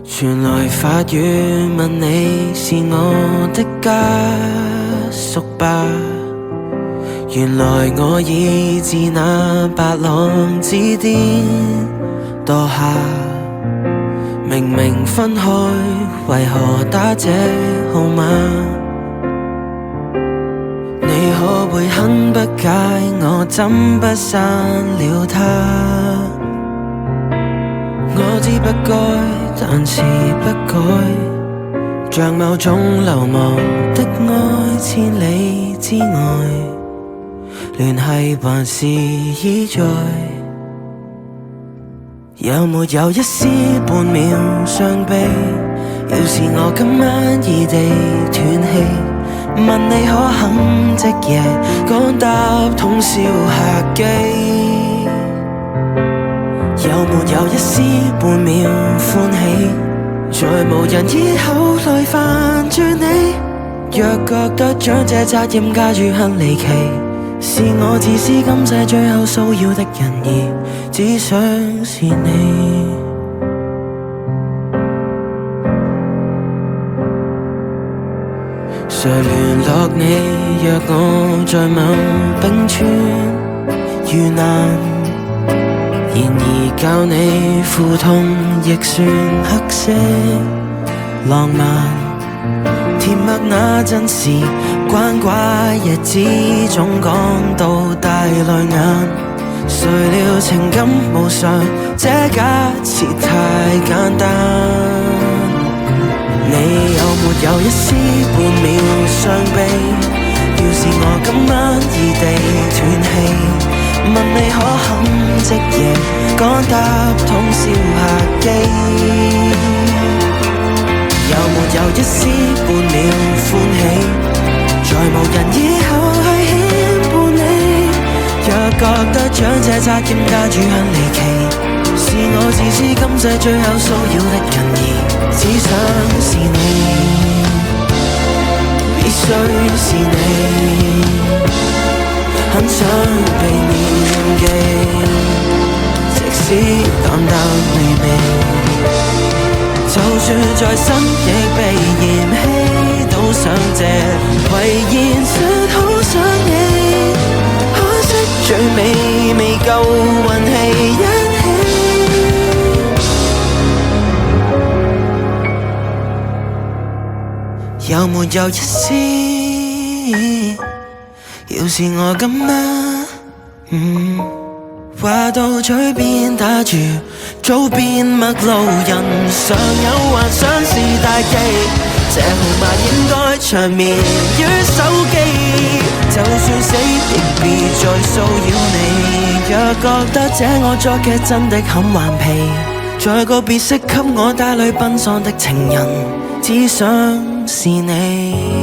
傳來法語問你是我的家屬吧？原來我已自那白浪之巔墮下，明明分開，為何打這號碼？你可會很不解我怎不刪了他？我知不該，但是不改，像某種流亡的愛，千里之外，聯繫還是依在。有沒有一絲半秒傷悲？要是我今晚異地斷氣，問你可肯即夜趕搭通宵客機？有沒有一絲半秒歡喜？在無人以後來煩住你，若覺得將這責任加諸很離奇，是我自私今世最後騷擾的人兒，只想是你。誰聯絡你？若我在某冰川遇難，然而教你苦痛亦算黑色浪漫。甜蜜那陣時，關懷日子總講到大淚眼，誰料情感無常，這假設太簡單。你有沒有一絲半秒傷悲？要是我今晚異地斷氣，問你可肯即夜趕搭通宵客機？有沒有一絲半秒歡喜？在無人以後去牽絆你，若覺得將這責任加諸很離奇，是我自私今世最後騷擾的人兒，只想是你，必須是你，很想被銘記，即使淡淡微微，就算再新亦被嫌棄，都想借遺言說好想你，可惜最尾未夠運氣一起。有沒有一絲？要是我今晚話到嘴邊打住，早變陌路人，常有幻想是大忌，這號碼應該長眠於手機，就算死亦別再騷擾你。若覺得這惡作劇真的很頑皮，再個別識給我帶淚奔喪的情人，只想是你。